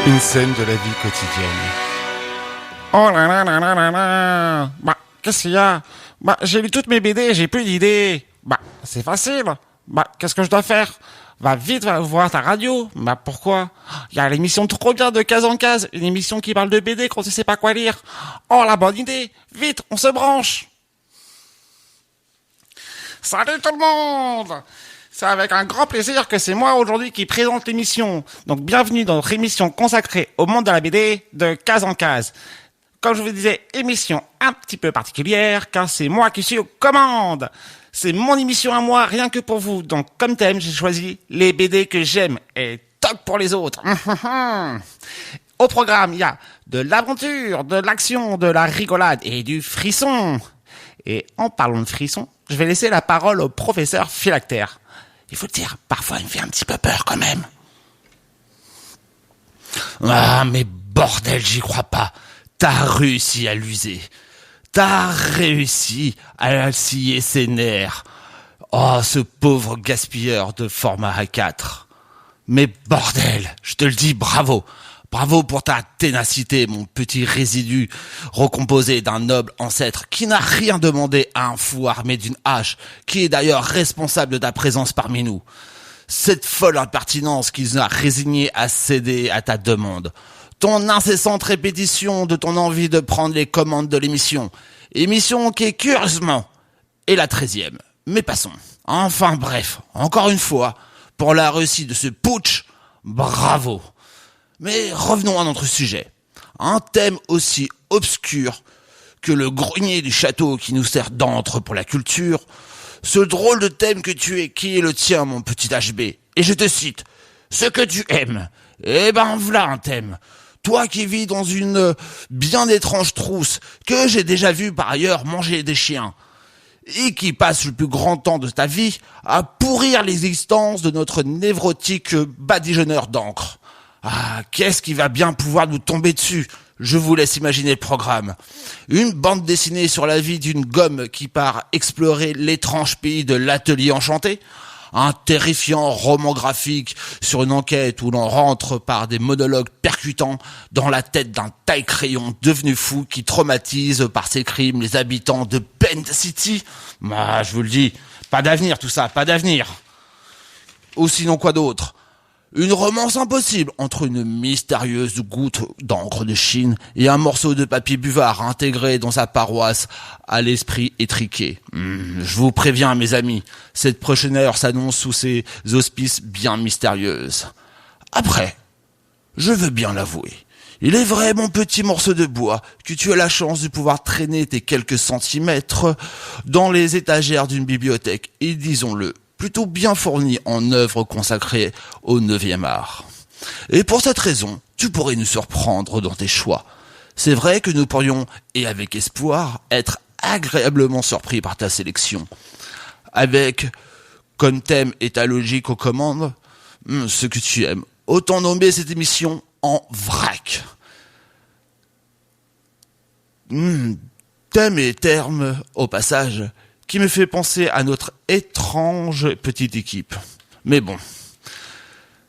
Une scène de la vie quotidienne. Oh là là là là là là. Qu'est-ce qu'il y a? J'ai lu toutes mes BD, j'ai plus d'idées. C'est facile. Qu'est-ce que je dois faire? Va vite, va voir ta radio. Pourquoi? Il y a l'émission trop bien de Case en Case, une émission qui parle de BD quand tu sais pas quoi lire. Oh, la bonne idée. Vite, on se branche. Salut tout le monde! C'est avec un grand plaisir que c'est moi aujourd'hui qui présente l'émission. Donc bienvenue dans notre émission consacrée au monde de la BD de Case en Case. Comme je vous disais, émission un petit peu particulière car c'est moi qui suis aux commandes. C'est mon émission à moi, rien que pour vous. Donc comme thème, j'ai choisi les BD que j'aime et toc pour les autres. Au programme, il y a de l'aventure, de l'action, de la rigolade et du frisson. Et en parlant de frisson, je vais laisser la parole au professeur Philactère. Il faut le dire, parfois il me fait un petit peu peur quand même. Ah, mais bordel, j'y crois pas. T'as réussi à l'user. T'as réussi à scier ses nerfs. Oh, ce pauvre gaspilleur de format A4. Mais bordel, je te le dis, bravo. Bravo pour ta ténacité, mon petit résidu, recomposé d'un noble ancêtre qui n'a rien demandé à un fou armé d'une hache, qui est d'ailleurs responsable de ta présence parmi nous. Cette folle impertinence qui nous a résigné à céder à ta demande. Ton incessante répétition de ton envie de prendre les commandes de l'émission. Émission qui est curieusement est la 13e. Mais passons. Enfin bref, encore une fois, pour la réussite de ce putsch, bravo. Mais revenons à notre sujet. Un thème aussi obscur que le grenier du château qui nous sert d'antre pour la culture. Ce drôle de thème que tu es, qui est le tien, mon petit HB. Et je te cite, ce que tu aimes. Eh ben, voilà un thème. Toi qui vis dans une bien étrange trousse, que j'ai déjà vu par ailleurs manger des chiens, et qui passe le plus grand temps de ta vie à pourrir l'existence de notre névrotique badigeonneur d'encre. Ah, qu'est-ce qui va bien pouvoir nous tomber dessus? Je vous laisse imaginer le programme. Une bande dessinée sur la vie d'une gomme qui part explorer l'étrange pays de l'atelier enchanté. Un terrifiant roman graphique sur une enquête où l'on rentre par des monologues percutants dans la tête d'un taille-crayon devenu fou qui traumatise par ses crimes les habitants de Bend City. Je vous le dis, pas d'avenir tout ça, pas d'avenir. Ou sinon quoi d'autre? Une romance impossible entre une mystérieuse goutte d'encre de Chine et un morceau de papier buvard intégré dans sa paroisse à l'esprit étriqué. Je vous préviens, mes amis, cette prochaine heure s'annonce sous ces auspices bien mystérieuses. Après, je veux bien l'avouer, il est vrai, mon petit morceau de bois, que tu as la chance de pouvoir traîner tes quelques centimètres dans les étagères d'une bibliothèque, et disons-le, plutôt bien fourni en œuvres consacrées au 9e art. Et pour cette raison, tu pourrais nous surprendre dans tes choix. C'est vrai que nous pourrions, et avec espoir, être agréablement surpris par ta sélection. Avec, comme thème et ta logique aux commandes, ce que tu aimes. Autant nommer cette émission en vrac. Thème et terme, au passage, qui me fait penser à notre étrange petite équipe. Mais bon.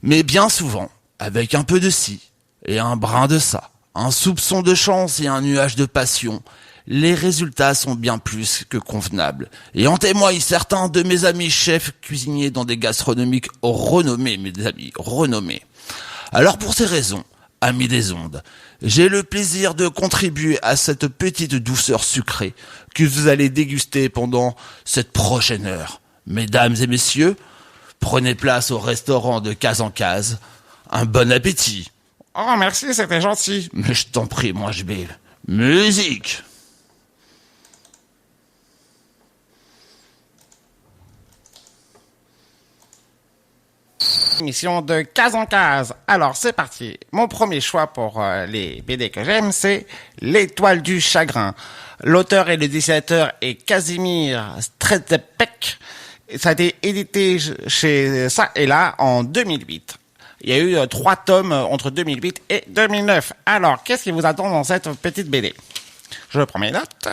Mais bien souvent, avec un peu de ci et un brin de ça, un soupçon de chance et un nuage de passion, les résultats sont bien plus que convenables. Et en témoignent certains de mes amis chefs cuisiniers dans des gastronomiques renommés, mes amis, renommés. Alors pour ces raisons, amis des ondes, j'ai le plaisir de contribuer à cette petite douceur sucrée que vous allez déguster pendant cette prochaine heure. Mesdames et messieurs, prenez place au restaurant de Case en Case. Un bon appétit. Oh, merci, c'était gentil. Mais je t'en prie, moi je vais. Musique. Émission de Case en Case. Alors, c'est parti. Mon premier choix pour les BD que j'aime, c'est L'Étoile du Chagrin. L'auteur et le dessinateur est Casimir Stretepek. Ça a été édité chez Ça et Là en 2008. Il y a eu 3 tomes entre 2008 et 2009. Alors, qu'est-ce qui vous attend dans cette petite BD? Je prends mes notes.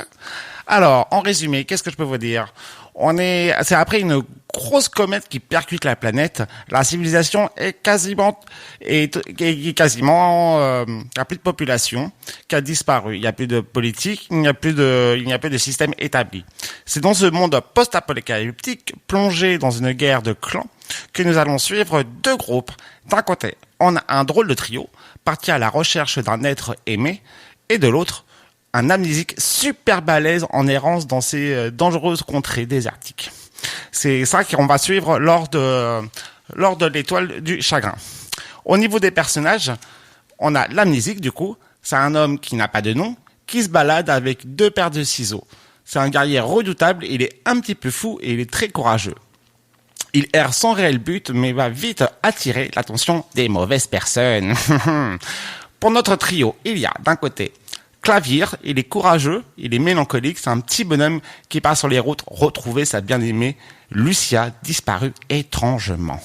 Alors, en résumé, qu'est-ce que je peux vous dire? C'est après une grosse comète qui percute la planète. La civilisation est quasiment, il y a plus de population qui a disparu. Il n'y a plus de politique, il n'y a plus de système établi. C'est dans ce monde post-apocalyptique, plongé dans une guerre de clans, que nous allons suivre deux groupes. D'un côté, on a un drôle de trio, parti à la recherche d'un être aimé, et de l'autre, un amnésique super balèze en errance dans ces dangereuses contrées désertiques. C'est ça qu'on va suivre lors de l'étoile du chagrin. Au niveau des personnages, on a l'amnésique du coup, c'est un homme qui n'a pas de nom, qui se balade avec 2 paires de ciseaux. C'est un guerrier redoutable, il est un petit peu fou et il est très courageux. Il erre sans réel but, mais va vite attirer l'attention des mauvaises personnes. Pour notre trio, il y a d'un côté Clavier, il est courageux, il est mélancolique, c'est un petit bonhomme qui part sur les routes retrouver sa bien-aimée Lucia, disparue étrangement.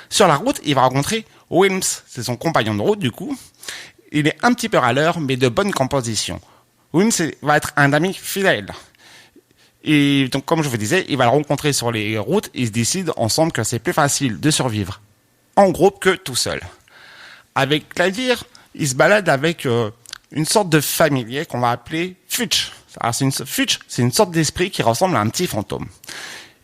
Sur la route, il va rencontrer Wilms, c'est son compagnon de route du coup. Il est un petit peu râleur, mais de bonne composition. Wilms va être un ami fidèle. Et donc, comme je vous disais, il va le rencontrer sur les routes, ils se décident ensemble que c'est plus facile de survivre en groupe que tout seul. Avec Clavier, il se balade avec une sorte de familier qu'on va appeler Futch. Alors, Futch, c'est une sorte d'esprit qui ressemble à un petit fantôme.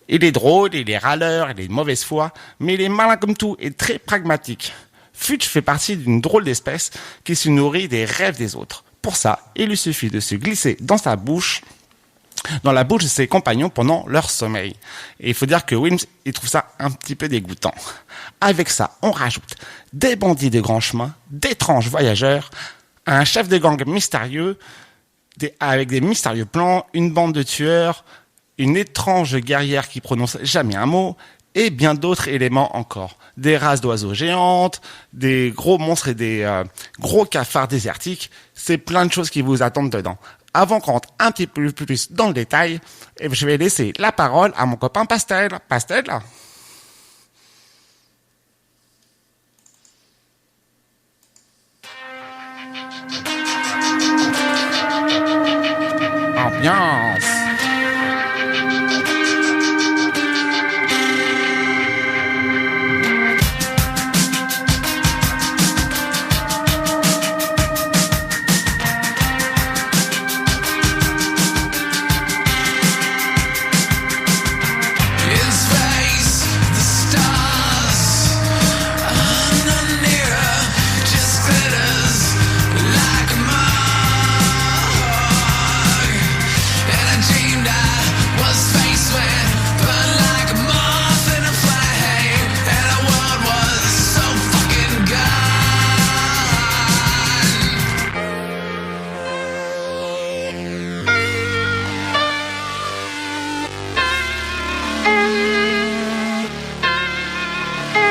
Il est drôle, il est râleur, il est de mauvaise foi, mais il est malin comme tout et très pragmatique. Futch fait partie d'une drôle d'espèce qui se nourrit des rêves des autres. Pour ça, il lui suffit de se glisser dans la bouche de ses compagnons pendant leur sommeil. Et il faut dire que Wilms, il trouve ça un petit peu dégoûtant. Avec ça, on rajoute des bandits de grand chemin, d'étranges voyageurs, un chef de gang mystérieux, avec des mystérieux plans, une bande de tueurs, une étrange guerrière qui prononce jamais un mot, et bien d'autres éléments encore. Des races d'oiseaux géantes, des gros monstres et des gros cafards désertiques. C'est plein de choses qui vous attendent dedans. Avant qu'on rentre un petit peu plus dans le détail, je vais laisser la parole à mon copain Pastel. Pastel ? Ambiance.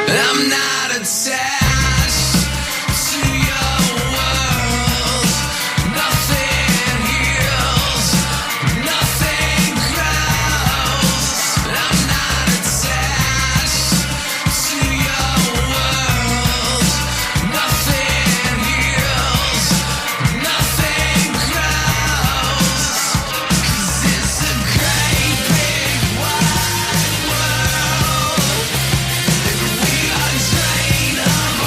I'm not attached to your world. Nothing heals, nothing grows. I'm not attached to your world. Nothing heals, nothing grows. 'Cause it's a great big wide world. We are drained of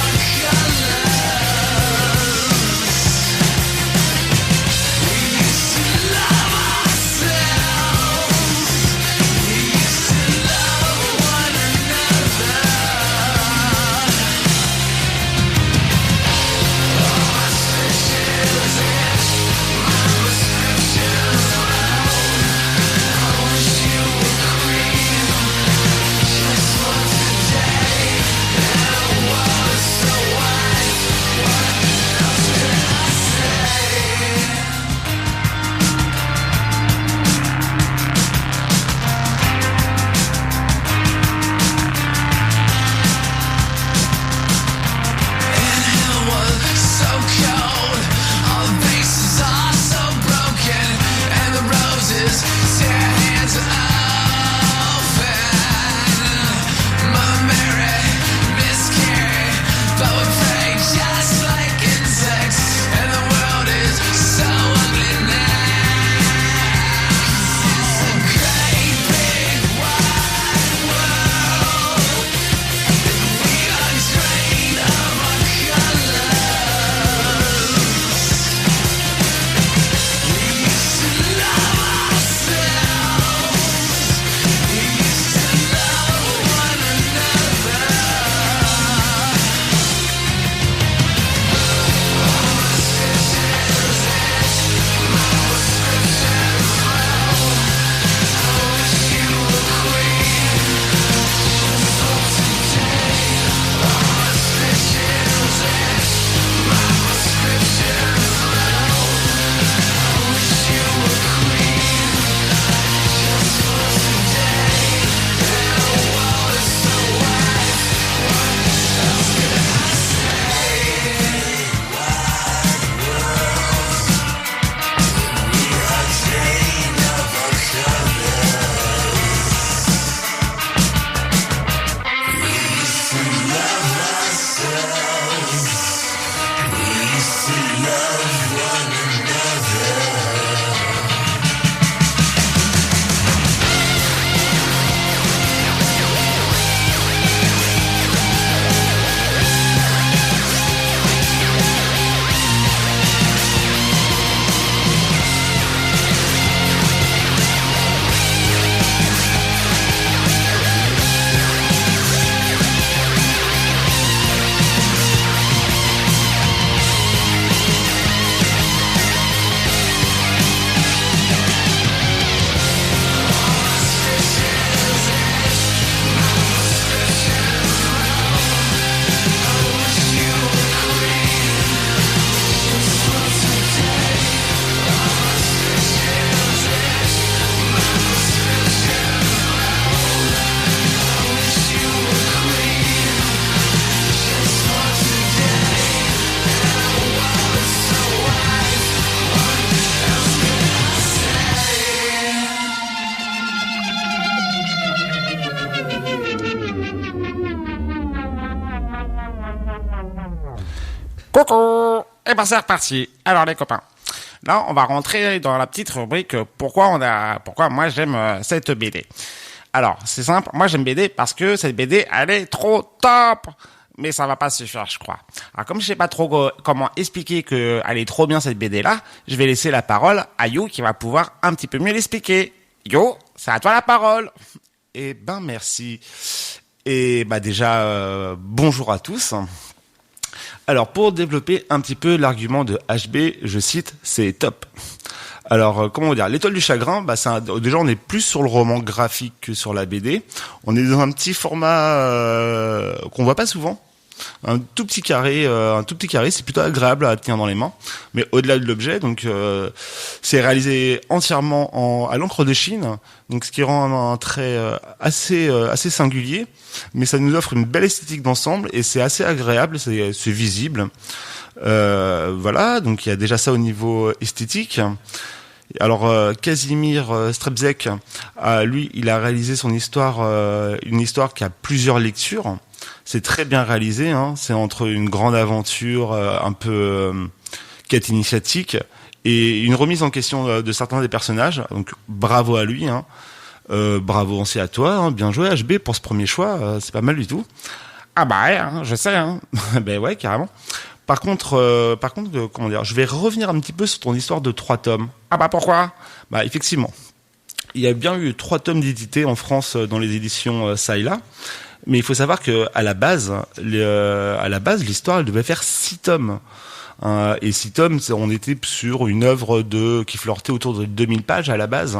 Coucou. Eh ben c'est reparti. Alors les copains, là on va rentrer dans la petite rubrique pourquoi moi j'aime cette BD. Alors c'est simple, moi j'aime BD parce que cette BD elle est trop top. Mais ça va pas suffire, je crois. Alors comme je sais pas trop comment expliquer que elle est trop bien cette BD là, je vais laisser la parole à You qui va pouvoir un petit peu mieux l'expliquer. Yo, c'est à toi la parole. Eh ben merci. Et bah déjà bonjour à tous. Alors pour développer un petit peu l'argument de HB, je cite, c'est top. Alors comment dire, l'étoile du chagrin, bah déjà on est plus sur le roman graphique que sur la BD. On est dans un petit format qu'on voit pas souvent. Un tout petit carré, c'est plutôt agréable à tenir dans les mains. Mais au-delà de l'objet, donc c'est réalisé entièrement à l'encre de Chine, donc ce qui rend un trait assez singulier. Mais ça nous offre une belle esthétique d'ensemble et c'est assez agréable, c'est visible. Voilà, donc il y a déjà ça au niveau esthétique. Alors Casimir Strebzek, lui, il a réalisé son histoire, une histoire qui a plusieurs lectures. C'est très bien réalisé, hein. C'est entre une grande aventure un peu quête initiatique et une remise en question de certains des personnages. Donc bravo à lui, hein. Bravo aussi à toi, hein. Bien joué HB pour ce premier choix, c'est pas mal du tout. Ah bah ouais, hein, je sais. Hein. Ben ouais, carrément. Par contre, comment dire, je vais revenir un petit peu sur ton histoire de 3 tomes. Ah bah pourquoi? Bah effectivement, il y a bien eu 3 tomes d'édité en France dans les éditions ça et là. Mais il faut savoir que à la base, l'histoire elle devait faire 6 tomes. Et 6 tomes, on était sur une œuvre qui flirtait autour de 2000 pages à la base.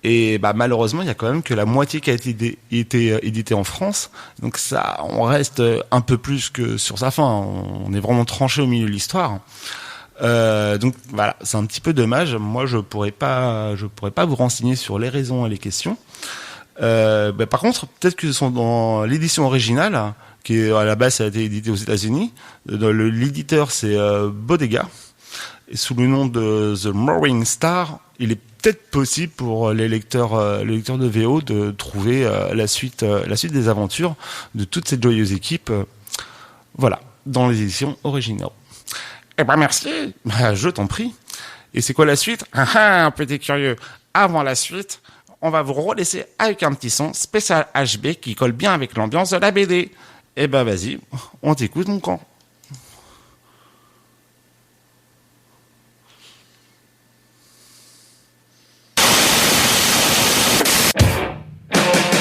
Et bah malheureusement, il y a quand même que la moitié qui a été éditée en France. Donc ça, on reste un peu plus que sur sa fin. On est vraiment tranché au milieu de l'histoire. Donc voilà, c'est un petit peu dommage. Moi, je pourrais pas vous renseigner sur les raisons et les questions. Par contre, peut-être que ce sont dans l'édition originale, qui est, à la base ça a été édité aux États-Unis. L'éditeur c'est Bodega, et sous le nom de The Morning Star. Il est peut-être possible pour les lecteurs de VO de trouver la suite des aventures de toute cette joyeuse équipe. Voilà, dans les éditions originales. Eh ben merci. Je t'en prie. Et c'est quoi la suite? Ah, petit curieux. Avant la suite, on va vous relaisser avec un petit son spécial HB qui colle bien avec l'ambiance de la BD. Eh ben vas-y, on t'écoute mon camp. Thank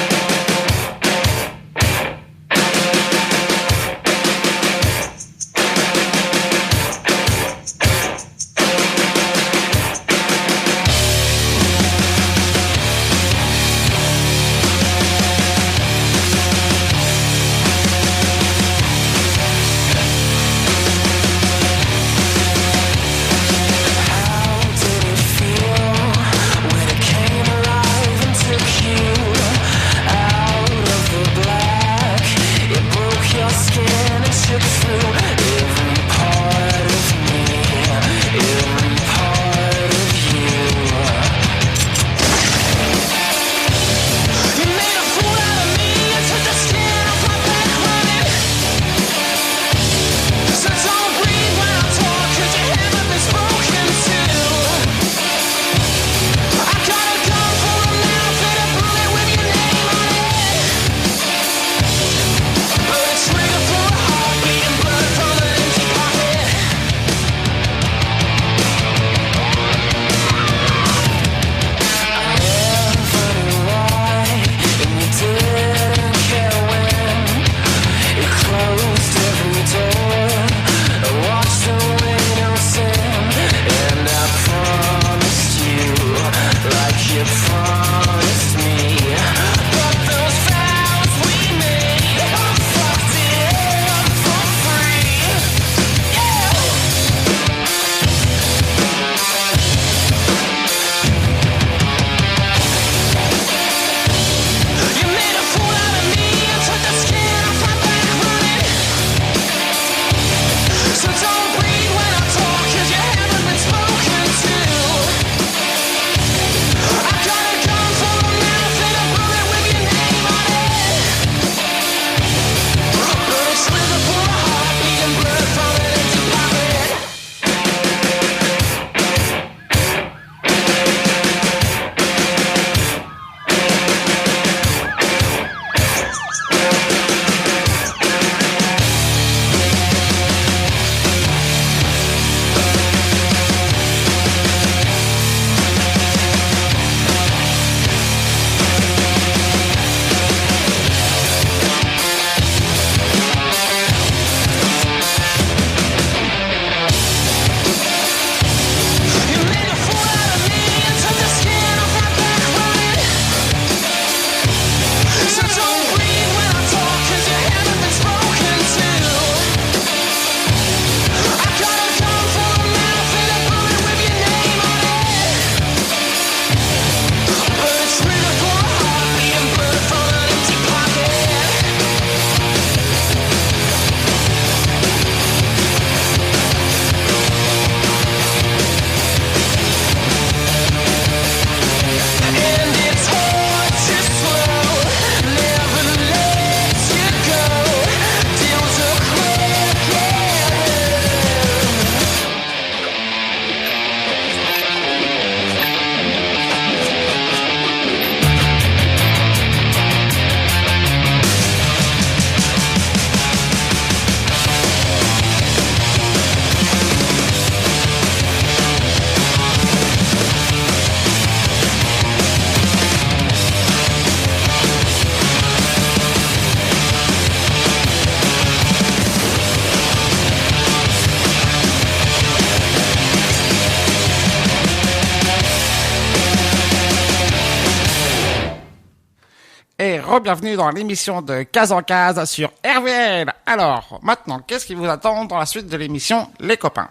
re-bienvenue dans l'émission de Case en Case sur RVL. Alors, maintenant, qu'est-ce qui vous attend dans la suite de l'émission, les copains?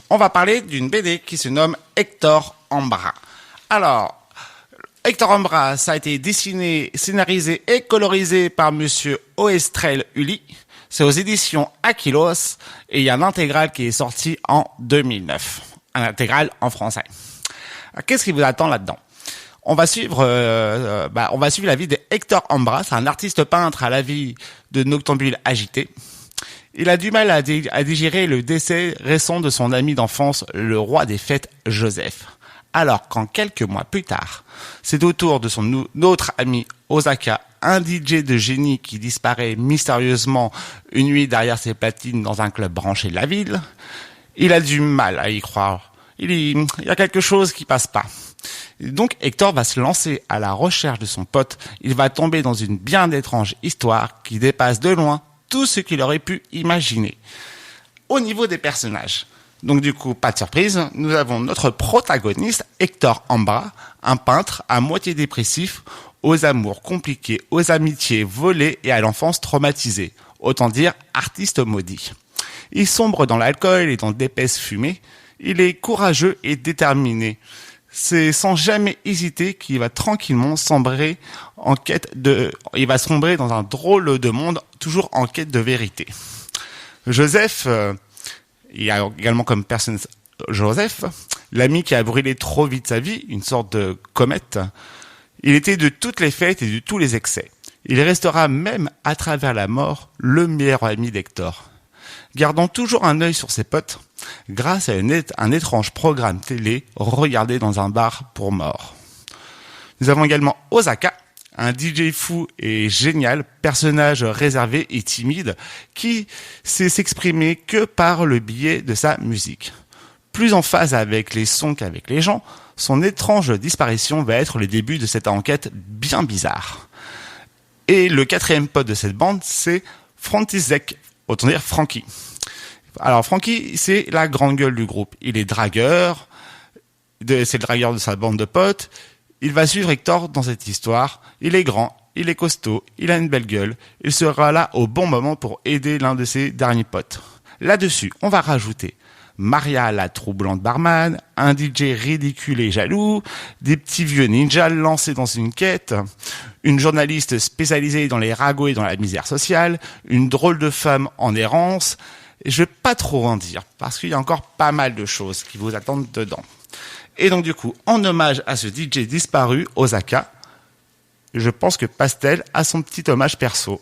On va parler d'une BD qui se nomme Hector Ambra. Alors, Hector Ambra, ça a été dessiné, scénarisé et colorisé par monsieur Oestrel Uli. C'est aux éditions Aquilos et il y a un intégral qui est sorti en 2009. Un intégral en français. Alors, qu'est-ce qui vous attend là-dedans? On va suivre la vie de Hector Ambra. C'est un artiste peintre à la vie de noctambule agité. Il a du mal à digérer le décès récent de son ami d'enfance, le roi des fêtes, Joseph. Alors qu'en quelques mois plus tard, c'est au tour de son autre ami Osaka, un DJ de génie qui disparaît mystérieusement une nuit derrière ses platines dans un club branché de la ville. Il a du mal à y croire. Il y a quelque chose qui passe pas. Donc Hector va se lancer à la recherche de son pote. Il va tomber dans une bien étrange histoire qui dépasse de loin tout ce qu'il aurait pu imaginer. Au niveau des personnages, donc du coup, pas de surprise, nous avons notre protagoniste, Hector Ambra, un peintre à moitié dépressif, aux amours compliqués, aux amitiés volées et à l'enfance traumatisée. Autant dire, artiste maudit. Il sombre dans l'alcool et dans d'épaisses fumées. Il est courageux et déterminé. C'est sans jamais hésiter qu'il va tranquillement sombrer il va sombrer dans un drôle de monde, toujours en quête de vérité. Joseph, il y a également comme personne Joseph, l'ami qui a brûlé trop vite sa vie, une sorte de comète. Il était de toutes les fêtes et de tous les excès. Il restera même à travers la mort le meilleur ami d'Hector. Gardant toujours un œil sur ses potes, grâce à un étrange programme télé regardé dans un bar pour morts. Nous avons également Osaka, un DJ fou et génial, personnage réservé et timide, qui sait s'exprimer que par le biais de sa musique. Plus en phase avec les sons qu'avec les gens, son étrange disparition va être le début de cette enquête bien bizarre. Et le quatrième pote de cette bande, c'est František, autant dire Frankie. Alors Frankie, c'est la grande gueule du groupe. Il est dragueur, c'est le dragueur de sa bande de potes. Il va suivre Hector dans cette histoire. Il est grand, il est costaud, il a une belle gueule. Il sera là au bon moment pour aider l'un de ses derniers potes. Là-dessus, on va rajouter Maria, la troublante barman, un DJ ridicule et jaloux, des petits vieux ninjas lancés dans une quête, une journaliste spécialisée dans les ragots et dans la misère sociale, une drôle de femme en errance. Et je vais pas trop en dire, parce qu'il y a encore pas mal de choses qui vous attendent dedans. Et donc du coup, en hommage à ce DJ disparu, Osaka, je pense que Pastel a son petit hommage perso.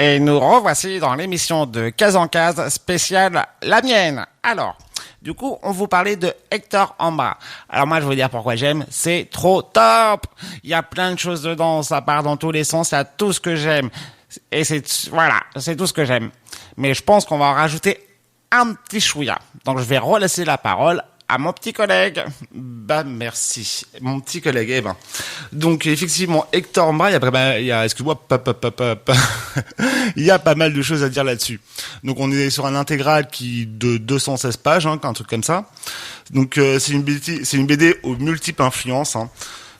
Et nous revoici dans l'émission de Case en Case spéciale La Mienne. Alors, du coup, on vous parlait de Hector Ambra. Alors moi, je vais vous dire pourquoi j'aime. C'est trop top. Il y a plein de choses dedans. Ça part dans tous les sens. Il y a tout ce que j'aime. Et c'est tout ce que j'aime. Mais je pense qu'on va en rajouter un petit chouïa. Donc je vais relaisser la parole à mon petit collègue. Bah merci, mon petit collègue. Donc effectivement, Hector Ambra, il y a excuse-moi, il y a pas mal de choses à dire là-dessus. Donc on est sur un intégral de 216 pages, un truc comme ça. Donc c'est une BD aux multiples influences.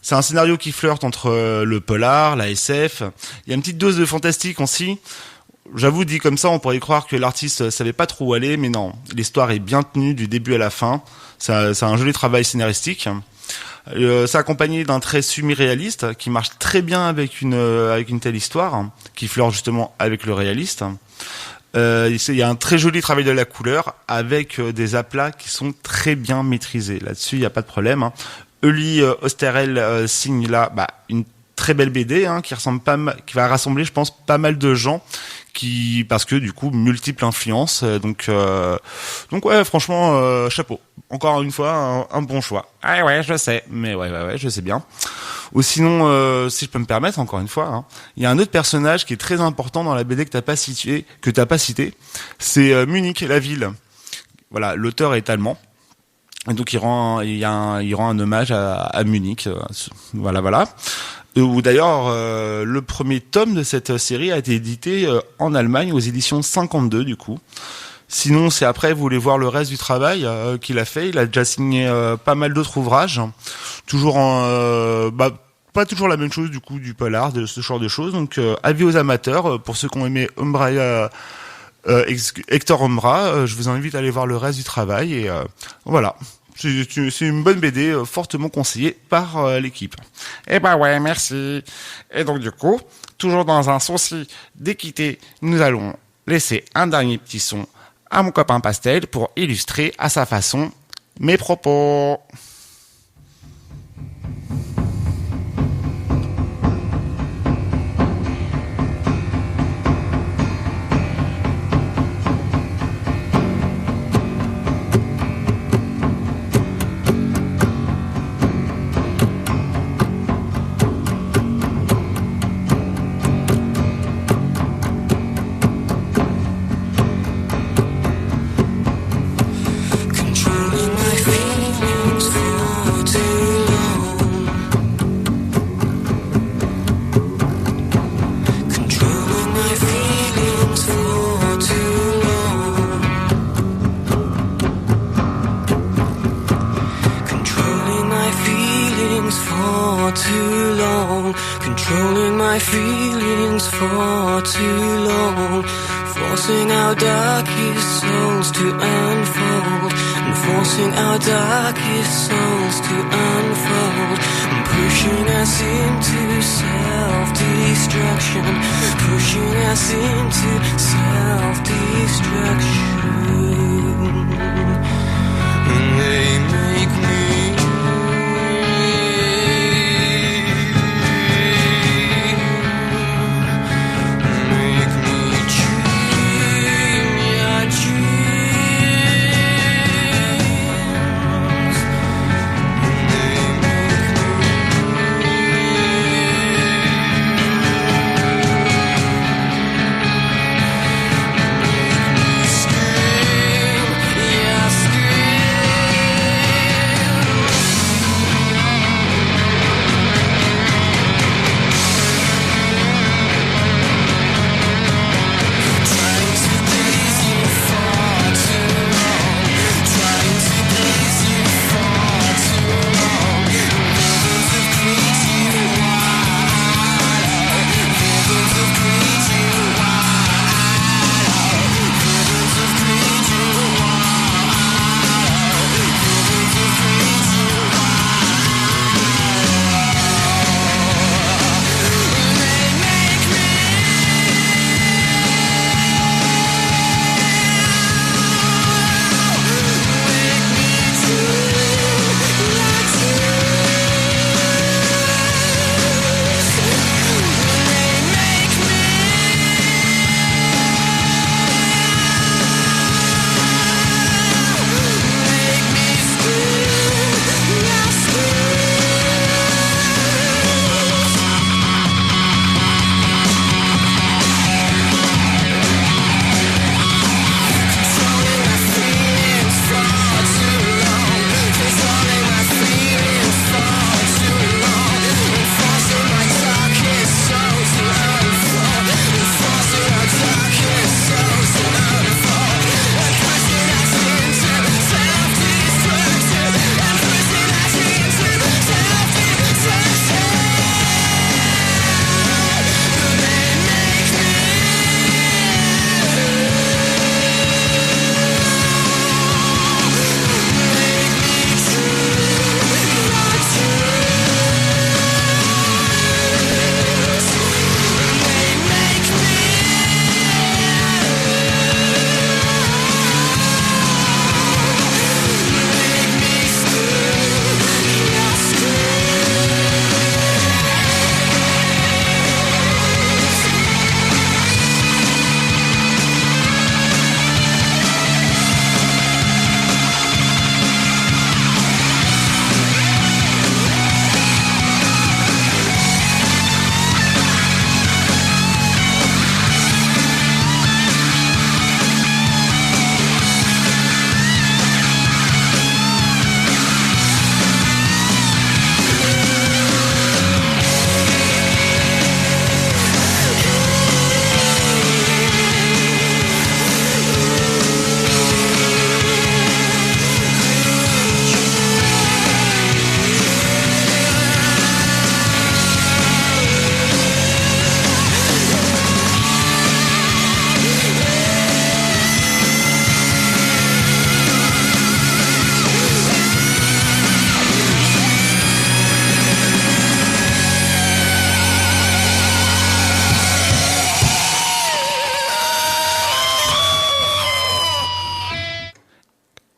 C'est un scénario qui flirte entre le polar, la SF. Il y a une petite dose de fantastique aussi. J'avoue, dit comme ça, on pourrait croire que l'artiste savait pas trop où aller, mais non. L'histoire est bien tenue du début à la fin. C'est un joli travail scénaristique. C'est accompagné d'un trait semi-réaliste qui marche très bien avec une telle histoire, qui flirte justement avec le réaliste. Il y a un très joli travail de la couleur avec des aplats qui sont très bien maîtrisés. Là-dessus, il n'y a pas de problème. Uli Osterhel signe là une très belle BD qui va rassembler, je pense, pas mal de gens parce que du coup multiples influences. Donc ouais, franchement, chapeau. Encore une fois, un bon choix. Ouais, je sais. Mais ouais, je sais bien. Ou sinon, si je peux me permettre, encore une fois, il y a un autre personnage qui est très important dans la BD que t'as pas cité. C'est Munich, la ville. Voilà, l'auteur est allemand. Et donc il rend un hommage à Munich. Voilà. Ou d'ailleurs, le premier tome de cette série a été édité en Allemagne aux éditions 52 du coup. Sinon, c'est après, vous voulez voir le reste du travail qu'il a fait. Il a déjà signé pas mal d'autres ouvrages, toujours pas toujours la même chose du coup, du polar, de ce genre de choses. Donc, avis aux amateurs, pour ceux qui ont aimé Hector Ambra, je vous invite à aller voir le reste du travail et voilà. C'est une bonne BD fortement conseillée par l'équipe. Eh ben ouais, merci. Et donc du coup, toujours dans un souci d'équité, nous allons laisser un dernier petit son à mon copain Pastel pour illustrer à sa façon mes propos. Controlling my feelings for too long. Controlling my feelings for too long. Controlling my feelings for too long. Controlling my feelings for too long. Forcing our darkest souls to unfold, and forcing our darkest souls to unfold, and pushing us into self-destruction, pushing us into self-destruction. And they make me stay.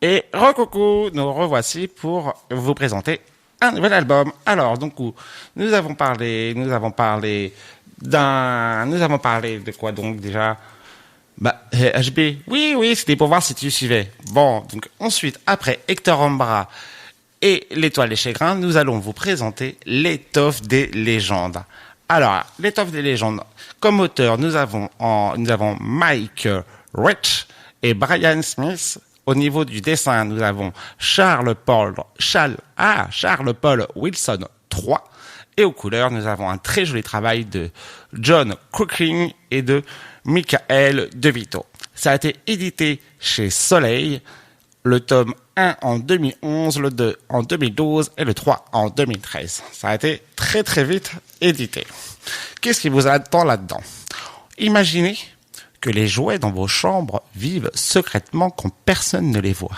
Et recoucou, nous revoici pour vous présenter un nouvel album. Alors, donc, nous avons parlé de quoi donc déjà? HB. Oui, c'était pour voir si tu suivais. Bon, donc ensuite, après Hector Ambra et l'Étoile des Chagrins, nous allons vous présenter l'étoffe des légendes. Alors, l'étoffe des légendes, comme auteur, nous avons Mike Rich et Brian Smith. Au niveau du dessin, nous avons Charles Paul Wilson 3. Et aux couleurs, nous avons un très joli travail de John Crookling et de Michael DeVito. Ça a été édité chez Soleil, le tome 1 en 2011, le 2 en 2012 et le 3 en 2013. Ça a été très très vite édité. Qu'est-ce qui vous attend là-dedans? Imaginez que les jouets dans vos chambres vivent secrètement quand personne ne les voit.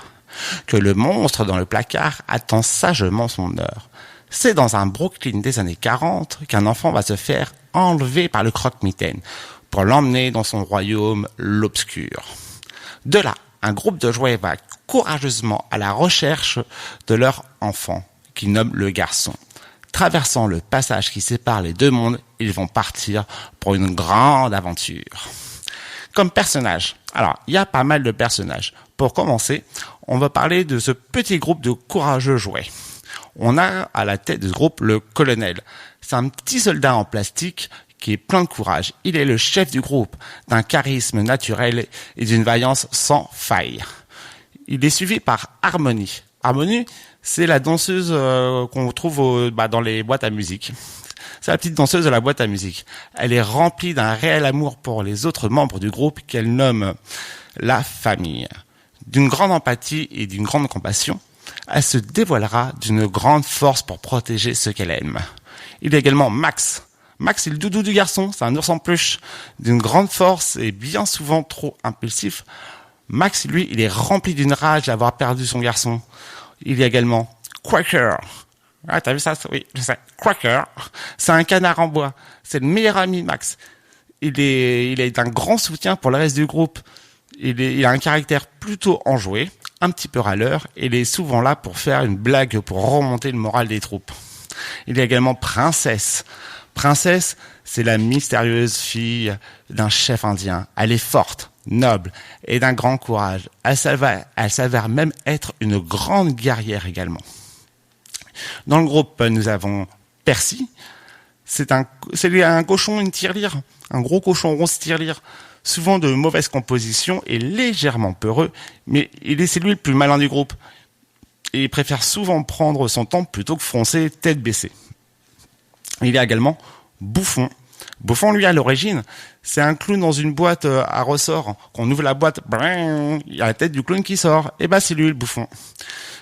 Que le monstre dans le placard attend sagement son heure. C'est dans un Brooklyn des années 40 qu'un enfant va se faire enlever par le croque-mitaine pour l'emmener dans son royaume, l'obscur. De là, un groupe de jouets va courageusement à la recherche de leur enfant, qu'ils nomment le garçon. Traversant le passage qui sépare les deux mondes, ils vont partir pour une grande aventure. Comme personnage, alors il y a pas mal de personnages. Pour commencer, on va parler de ce petit groupe de courageux jouets. On a à la tête de ce groupe le colonel. C'est un petit soldat en plastique qui est plein de courage. Il est le chef du groupe, d'un charisme naturel et d'une vaillance sans faille. Il est suivi par Harmony. Harmony, c'est la danseuse qu'on trouve dans les boîtes à musique. C'est la petite danseuse de la boîte à musique. Elle est remplie d'un réel amour pour les autres membres du groupe qu'elle nomme la famille. D'une grande empathie et d'une grande compassion, elle se dévoilera d'une grande force pour protéger ceux qu'elle aime. Il y a également Max. Max, c'est le doudou du garçon, c'est un ours en peluche, d'une grande force et bien souvent trop impulsif. Max, lui, il est rempli d'une rage d'avoir perdu son garçon. Il y a également Quaker. Ah, t'as vu ça? Oui, je sais. Quaker, c'est un canard en bois. C'est le meilleur ami de Max. Il est d'un grand soutien pour le reste du groupe. Il a un caractère plutôt enjoué, un petit peu râleur, et il est souvent là pour faire une blague pour remonter le moral des troupes. Il y a également Princesse. Princesse, c'est la mystérieuse fille d'un chef indien. Elle est forte, noble et d'un grand courage. Elle s'avère même être une grande guerrière également. Dans le groupe, nous avons Percy. C'est un cochon, une tirelire, un gros cochon rose tirelire, souvent de mauvaise composition et légèrement peureux, mais c'est lui le plus malin du groupe. Et il préfère souvent prendre son temps plutôt que foncer tête baissée. Il y a également Bouffon. Bouffon, lui, à l'origine, c'est un clown dans une boîte à ressort. Quand on ouvre la boîte, il y a la tête du clown qui sort. Et c'est lui le Bouffon.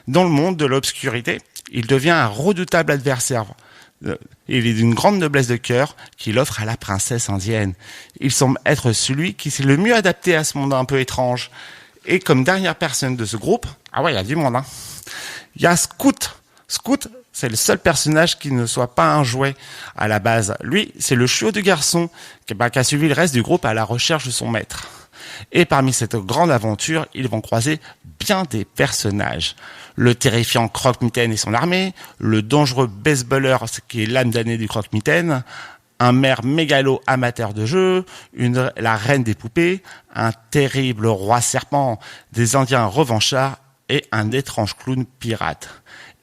Dans le monde de l'obscurité, il devient un redoutable adversaire. Il est d'une grande noblesse de cœur qu'il offre à la princesse indienne. Il semble être celui qui s'est le mieux adapté à ce monde un peu étrange. Et comme dernière personne de ce groupe, il y a du monde, il y a Scout. Scout, c'est le seul personnage qui ne soit pas un jouet à la base. Lui, c'est le chiot du garçon qui a suivi le reste du groupe à la recherche de son maître. Et parmi cette grande aventure, ils vont croiser bien des personnages. Le terrifiant Croque-Mitaine et son armée, le dangereux baseballeur qui est l'âme damnée du Croque-Mitaine, un maire mégalo amateur de jeu, la reine des poupées, un terrible roi serpent, des Indiens revanchards et un étrange clown pirate.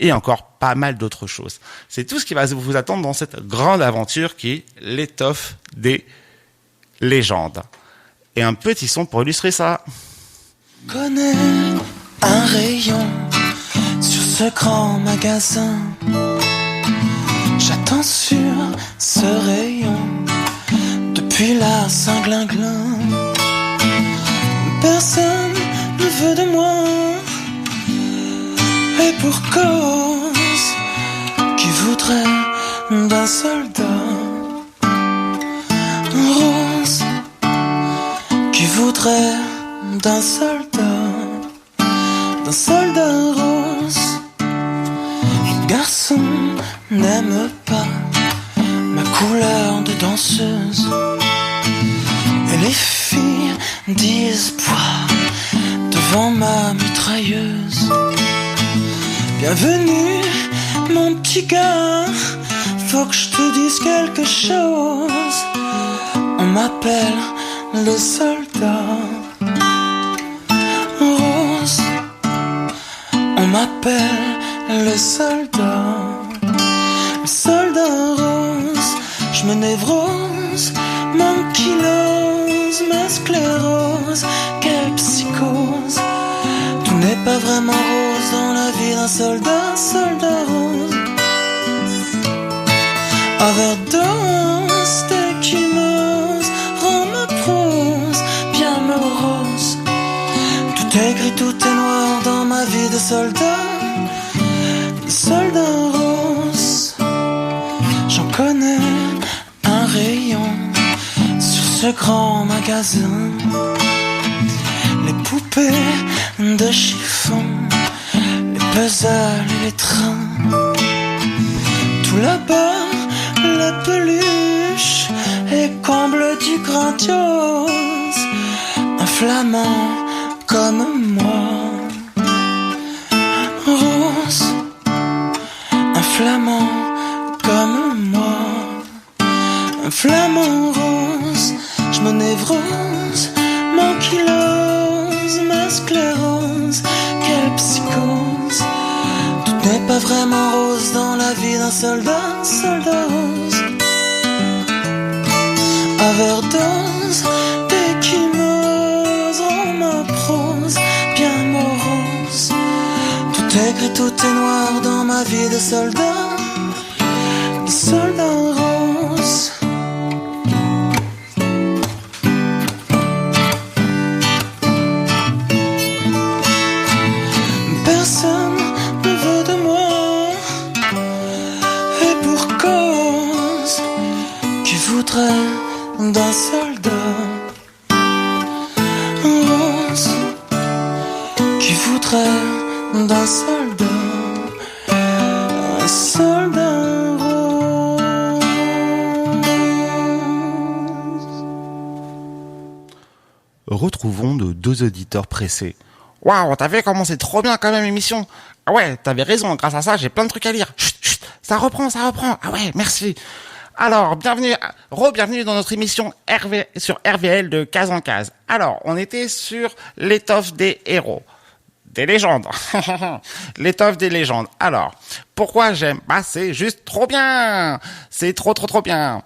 Et encore pas mal d'autres choses. C'est tout ce qui va vous attendre dans cette grande aventure qui est l'étoffe des légendes. Et un petit son pour illustrer ça. Connais un rayon sur ce grand magasin. J'attends sur ce rayon depuis la Saint-Glinglin. Personne ne veut de moi. Et pour cause, qui voudrait d'un soldat rose, qui voudrait d'un soldat rose. Un garçon n'aime pas ma couleur de danseuse, et les filles d'espoir devant ma mitrailleuse. Bienvenue, mon petit gars, faut que je te dise quelque chose. On m'appelle le soldat rose. On m'appelle le soldat rose. Je me névrose, m'ankylose, ma sclérose. Quelle psychose. Tout n'est pas vraiment rose dans la vie d'un soldat rose. Overdose d'échymose rend ma prose bien morose. Tout est gris, tout est noir dans ma vie de soldat rose. J'en connais un rayon sur ce grand magasin. Les poupées de chiffon, les puzzles et les trains. Tout là-bas, la peluche et comble du grandiose. Un flamand comme moi, rose. Un flamand comme moi, un flamand rose. Je me névrose, m'ankylose, ma sclérose. Quelle psychose. Tout n'est pas vraiment rose dans la vie d'un soldat rose. Overdose d'échymose rend ma prose bien morose. Tout est gris, tout est noir dans ma vie de soldat rose. Personne ne veut de moi, et pour cause. Qui voudrait d'un soldat rose? Qui voudrait d'un soldat, un soldat rose? Retrouvons nos deux auditeurs pressés. Waouh, t'as vu comment c'est trop bien quand même l'émission. Ah ouais, t'avais raison, grâce à ça, j'ai plein de trucs à lire. Chut, chut, ça reprend. Ah ouais, merci. Alors, bienvenue dans notre émission sur RVL de case en case. Alors, on était sur l'étoffe des héros. Des légendes. L'étoffe des légendes. Alors, pourquoi j'aime? Bah, c'est juste trop bien. C'est trop bien.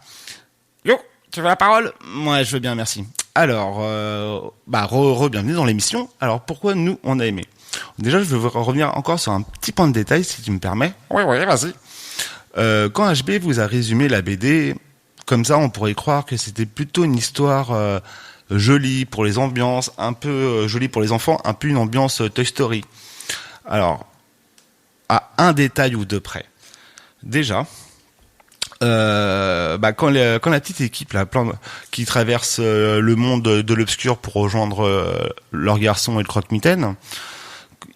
Yo, tu veux la parole? Moi, je veux bien, merci. Alors, bienvenue dans l'émission. Alors, pourquoi nous, on a aimé? Déjà, je veux revenir encore sur un petit point de détail, si tu me permets. Oui, vas-y. Quand HB vous a résumé la BD, comme ça, on pourrait croire que c'était plutôt une histoire jolie pour les ambiances, un peu jolie pour les enfants, un peu une ambiance Toy Story. Alors, à un détail ou deux près. Déjà, quand la petite équipe là, qui traverse le monde de l'obscur pour rejoindre leur garçon et le croque-mitaine,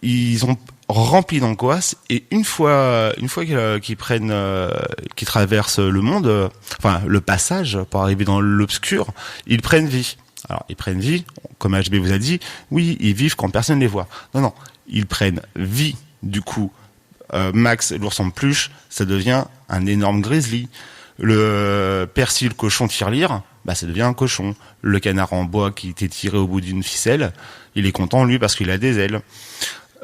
ils ont rempli d'angoisse, et une fois qu'ils traversent le monde, le passage pour arriver dans l'obscur, ils prennent vie. Alors ils prennent vie, comme HB vous a dit, oui, ils vivent quand personne les voit. Non, ils prennent vie. Du coup, Max, l'ours en peluche, ça devient un énorme grizzly. Le Percy, le cochon tirelire, ça devient un cochon. Le canard en bois qui était tiré au bout d'une ficelle, il est content lui parce qu'il a des ailes.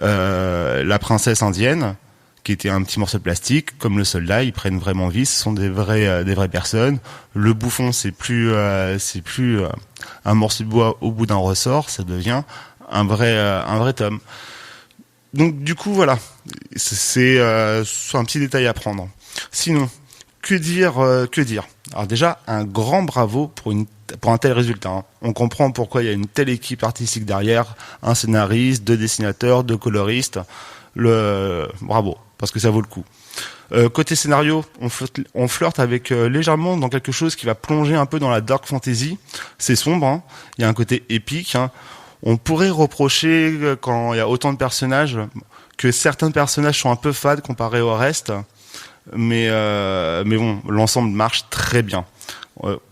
La princesse indienne, qui était un petit morceau de plastique, comme le soldat, ils prennent vraiment vie, ce sont des vraies personnes. Le bouffon, c'est plus un morceau de bois au bout d'un ressort, ça devient un vrai tome. Donc du coup voilà, c'est un petit détail à prendre. Sinon, que dire? Alors déjà, un grand bravo pour un tel résultat. Hein. On comprend pourquoi il y a une telle équipe artistique derrière, un scénariste, 2 dessinateurs, 2 coloristes. Bravo, parce que ça vaut le coup. Côté scénario, on flirte avec légèrement dans quelque chose qui va plonger un peu dans la dark fantasy. C'est sombre, hein. Il y a un côté épique. Hein. On pourrait reprocher, quand il y a autant de personnages, que certains personnages sont un peu fades comparés au reste. Mais bon, l'ensemble marche très bien.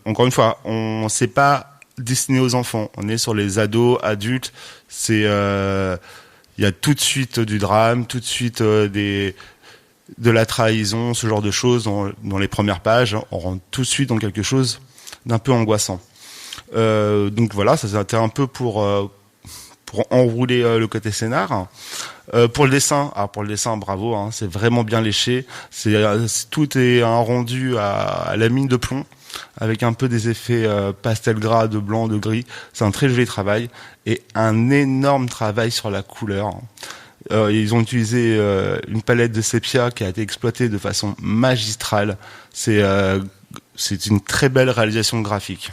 Encore une fois, on sait pas destiné aux enfants. On est sur les ados, adultes. C'est, il y a tout de suite du drame, tout de suite de la trahison, ce genre de choses dans les premières pages. On rentre tout de suite dans quelque chose d'un peu angoissant. Donc voilà, ça c'était un peu pour enrouler le côté scénar. Pour le dessin, bravo, hein, c'est vraiment bien léché. Tout est un rendu à la mine de plomb, avec un peu des effets pastel gras, de blanc, de gris. C'est un très joli travail et un énorme travail sur la couleur. Ils ont utilisé une palette de sépia qui a été exploitée de façon magistrale. C'est une très belle réalisation graphique.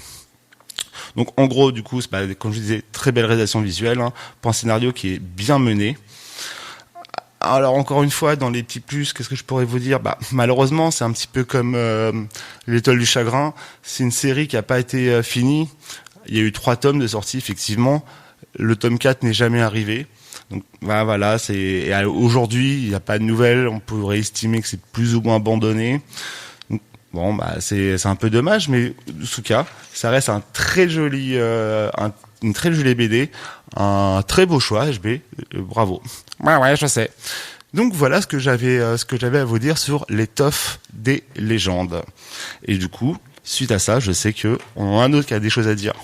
Donc en gros, du coup, comme je disais, très belle réalisation visuelle, hein, pour un scénario qui est bien mené. Alors encore une fois, dans les petits plus, qu'est-ce que je pourrais vous dire ? Malheureusement, c'est un petit peu comme L'étoile du chagrin. C'est une série qui n'a pas été finie. Il y a eu 3 tomes de sortie, effectivement. Le tome 4 n'est jamais arrivé. Donc voilà, aujourd'hui, il n'y a pas de nouvelles. On pourrait estimer que c'est plus ou moins abandonné. Bon, c'est un peu dommage, mais en tout cas, ça reste un très joli, une très jolie BD, un très beau choix, HB, bravo. Ouais, je sais. Donc voilà ce que j'avais à vous dire sur l'étoffe des légendes. Et du coup, suite à ça, je sais que on a un autre qui a des choses à dire.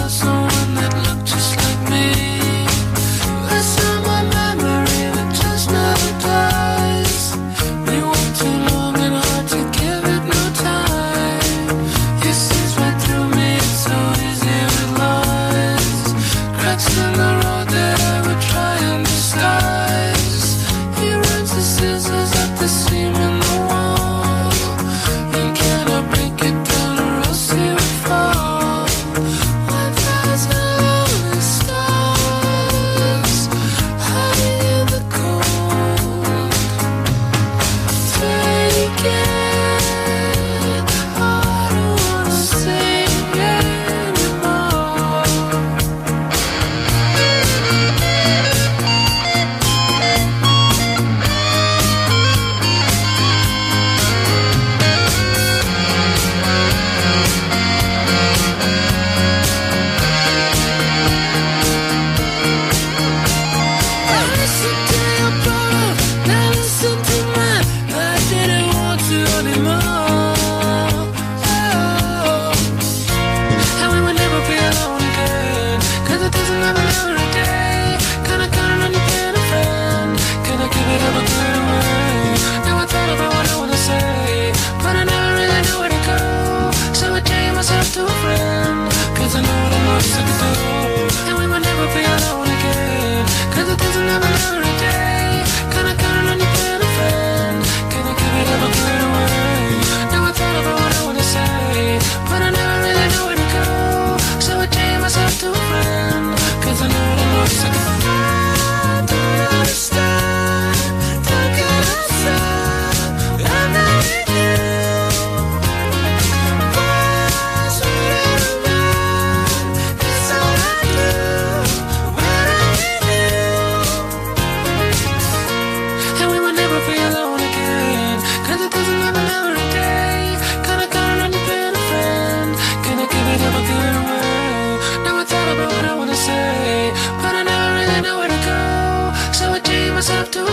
Someone that looked just like me.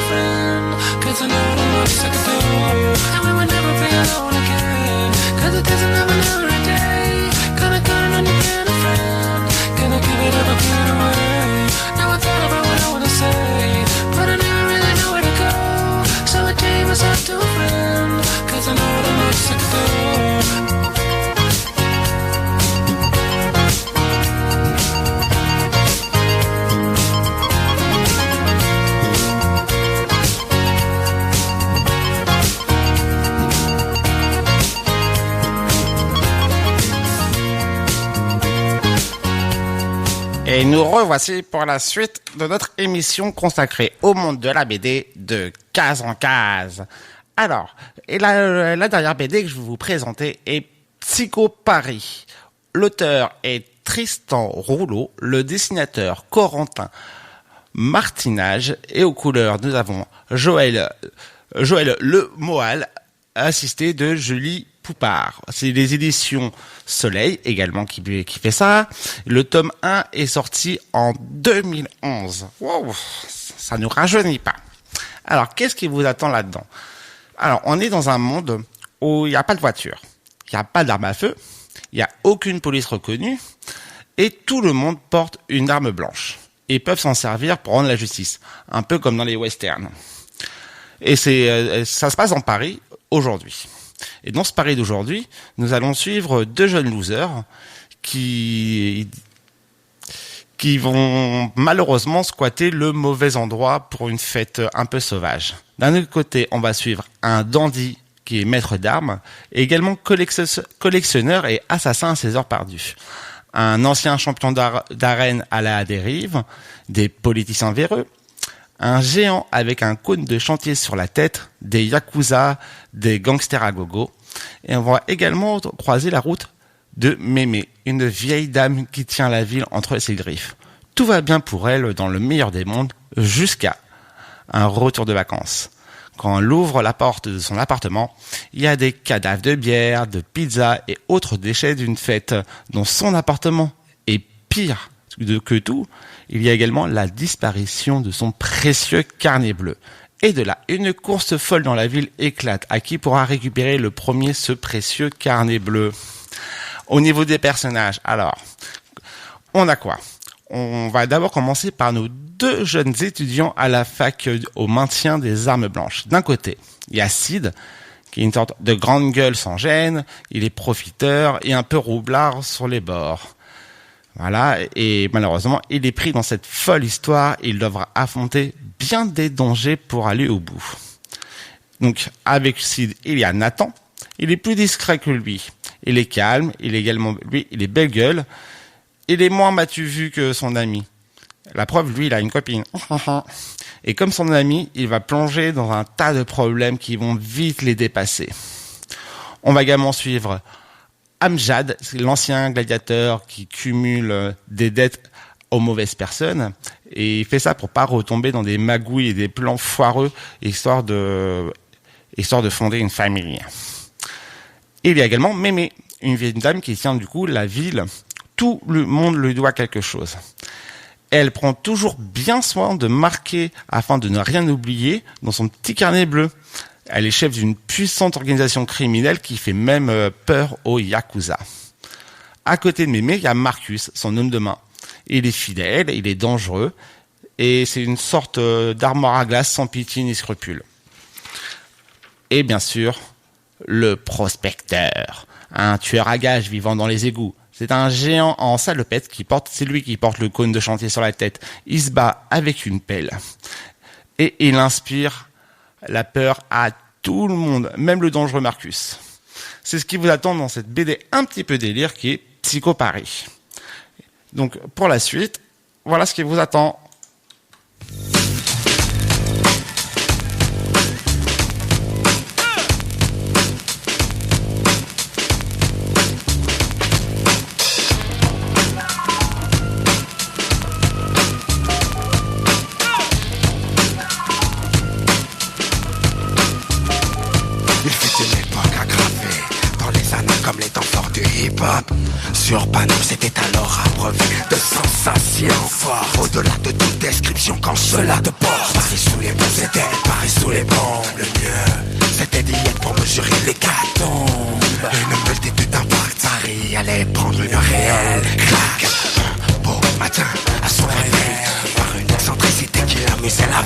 friend, 'cause I know the most I could do, and we would never be alone again, 'cause it doesn't happen every day. Gonna count on you being a friend, gonna give it up or give it away. Now I thought about what I wanna say, but I never really know where to go, so I gave myself to a friend, 'cause I know the most I could do. Et nous revoici pour la suite de notre émission consacrée au monde de la BD de case en case. Alors, et la dernière BD que je vais vous présenter est Psycho Paris. L'auteur est Tristan Rouleau, le dessinateur Corentin Martinage, et aux couleurs nous avons Joël Le Moal, assisté de Julie Poupard. C'est les éditions Soleil également qui fait ça. Le tome 1 est sorti en 2011. Wow, ça nous rajeunit pas. Alors, qu'est-ce qui vous attend là-dedans? Alors, on est dans un monde où il n'y a pas de voiture, il n'y a pas d'arme à feu, il n'y a aucune police reconnue, et tout le monde porte une arme blanche et peuvent s'en servir pour rendre la justice, un peu comme dans les westerns. Et ça se passe en Paris aujourd'hui. Et dans ce Paris d'aujourd'hui, nous allons suivre deux jeunes losers qui vont malheureusement squatter le mauvais endroit pour une fête un peu sauvage. D'un autre côté, on va suivre un dandy qui est maître d'armes, et également collectionneur et assassin à ses heures perdues. Un ancien champion d'arène à la dérive, des politiciens véreux, un géant avec un cône de chantier sur la tête, des yakuza, des gangsters à gogo. Et on va également croiser la route de Mémé, une vieille dame qui tient la ville entre ses griffes. Tout va bien pour elle dans le meilleur des mondes, jusqu'à un retour de vacances. Quand elle ouvre la porte de son appartement, il y a des cadavres de bière, de pizza et autres déchets d'une fête dans son appartement. Et pire que tout, il y a également la disparition de son précieux carnet bleu. Et de là, une course folle dans la ville éclate. À qui pourra récupérer le premier ce précieux carnet bleu? Au niveau des personnages, alors, on a quoi? On va d'abord commencer par nos deux jeunes étudiants à la fac au maintien des armes blanches. D'un côté, il y a Sid, qui est une sorte de grande gueule sans gêne. Il est profiteur et un peu roublard sur les bords. Voilà, et malheureusement, il est pris dans cette folle histoire et il devra affronter bien des dangers pour aller au bout. Donc, avec Sid, il y a Nathan. Il est plus discret que lui. Il est calme, il est belle gueule. Il est moins m'as-tu vu que son ami. La preuve, lui, il a une copine. Et comme son ami, il va plonger dans un tas de problèmes qui vont vite les dépasser. On va également suivre Amjad, c'est l'ancien gladiateur qui cumule des dettes aux mauvaises personnes, et il fait ça pour pas retomber dans des magouilles et des plans foireux, histoire de fonder une famille. Et il y a également Mémé, une vieille dame qui tient du coup la ville. Tout le monde lui doit quelque chose. Elle prend toujours bien soin de marquer afin de ne rien oublier dans son petit carnet bleu. Elle est chef d'une puissante organisation criminelle qui fait même peur aux yakuza. À côté de Mémé, il y a Marcus, son homme de main. Il est fidèle, il est dangereux, et c'est une sorte d'armoire à glace sans pitié ni scrupule. Et bien sûr, le prospecteur, un tueur à gages vivant dans les égouts. C'est un géant en salopette c'est lui qui porte le cône de chantier sur la tête. Il se bat avec une pelle. Et il inspire la peur à tout le monde, même le dangereux Marcus. C'est ce qui vous attend dans cette BD un petit peu délire qui est Psycho Paris. Donc, pour la suite, voilà ce qui vous attend. Sur panneau, c'était alors abreuvé de sensations fortes. Au-delà de toute description, quand cela te porte, Paris sous les bons étaient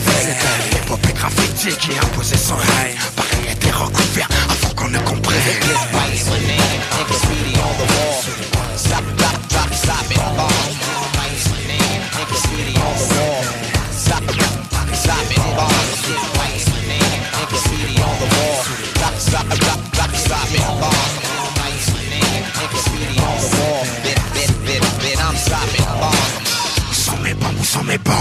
avec l'épopée graffiti qui imposait son règne. Paris était recouvert avant qu'on ne comprenne. Où sont mes bombes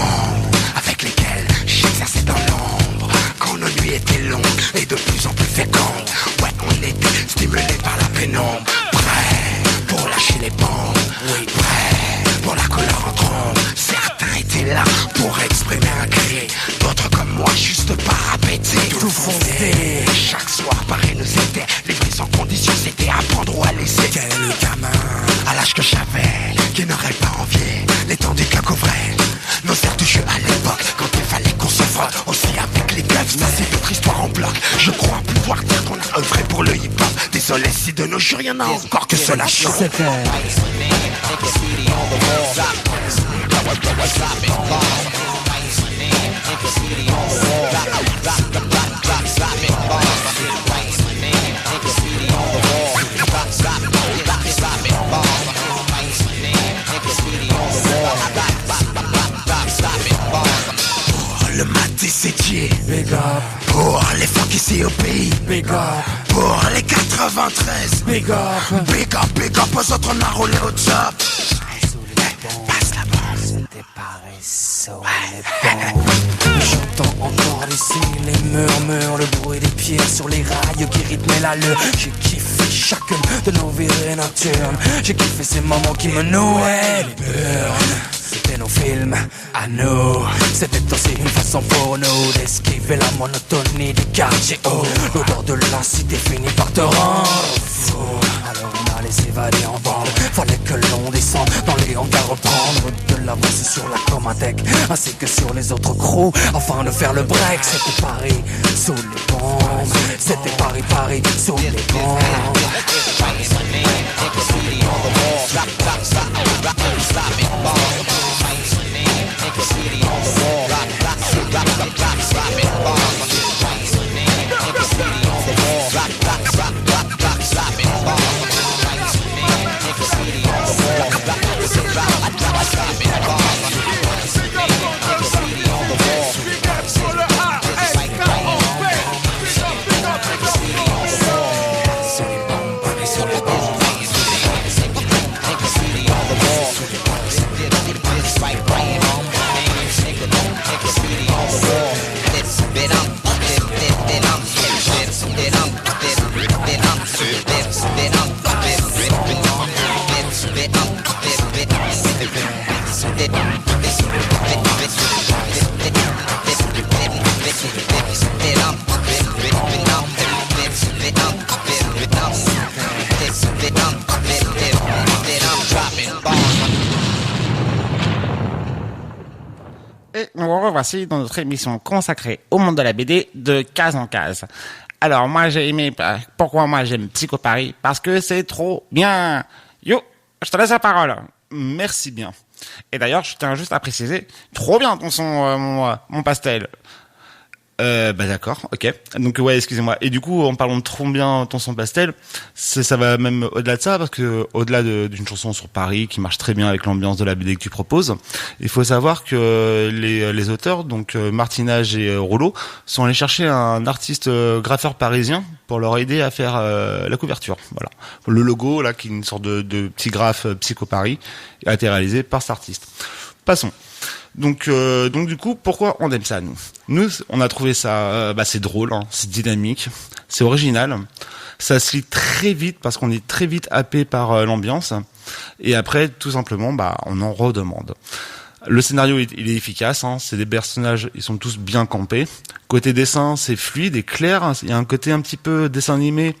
avec lesquelles j'exerçais dans l'ombre quand nos nuits étaient longues et de plus en plus fécondes. Ouais, on était stimulés par la pénombre. Prêts pour lâcher les bombes. Oui, prêts pour la couleur en trombe. Certains étaient là pour exprimer un cri, d'autres comme moi juste par appétit. Tout fondé. Chaque soir, pareil nous était livrés sans condition. C'était à prendre ou à laisser. Quel gamin à l'âge que j'avais qui n'aurait pas envié l'étendue que couvrait nos aires du jeu à l'époque, quand il fallait qu'on se frotte aussi avec les keufs. Ça c'est notre histoire en bloc. Je crois pouvoir dire qu'on a œuvré pour le hip-hop. Désolé si de nos jours y'en a encore que cela chante. Le matin c'est Dieu, big up. Pour les funk ici au pays, big up. Pour les 93, big up. Big up, big up, aux autres on a roulé au top. Passe la bombe. C'était pareil, sur les bombes. J'entends encore ici les murmures, le bruit des pieds sur les rails qui rythmaient l'allure. J'ai kiffé chacune de nos virées nocturnes. J'ai kiffé ces moments qui me nouaient les burnes. C'était nos films, à nous. C'était aussi une façon pour nous d'esquiver la monotonie du quartier haut. L'odeur de la cité finit par te rendre fou. Alors on allait s'évader en bande. Fallait que l'on descende dans les hangars, reprendre de l'avance sur la Comatec ainsi que sur les autres crews afin de faire le break. C'était Paris sous les bombes. C'était Paris, Paris sous les bombes. Et nous revoici dans notre émission consacrée au monde de la BD de case en case. Alors moi j'ai aimé, pourquoi moi j'aime Psycho Paris? Parce que c'est trop bien. Yo, je te laisse la parole. Merci bien. Et d'ailleurs je tiens juste à préciser, trop bien ton son, mon pastel. Bah d'accord, ok. Donc ouais, excusez-moi. Et du coup, en parlant de trop bien ton son pastel, ça va même au-delà de ça, parce que au-delà d'une chanson sur Paris qui marche très bien avec l'ambiance de la BD que tu proposes, il faut savoir que les auteurs, donc Martinage et Rollo, sont allés chercher un artiste graffeur parisien pour leur aider à faire la couverture. Voilà. Le logo là, qui est une sorte de petit graphe Psycho Paris, a été réalisé par cet artiste. Passons. Donc du coup, pourquoi on aime ça, nous? Nous, on a trouvé ça, c'est drôle, hein, c'est dynamique, c'est original, ça se lit très vite parce qu'on est très vite happé par l'ambiance, et après, tout simplement, on en redemande. Le scénario, il est efficace, hein, c'est des personnages, ils sont tous bien campés. Côté dessin, c'est fluide et clair, il y a un côté un petit peu dessin animé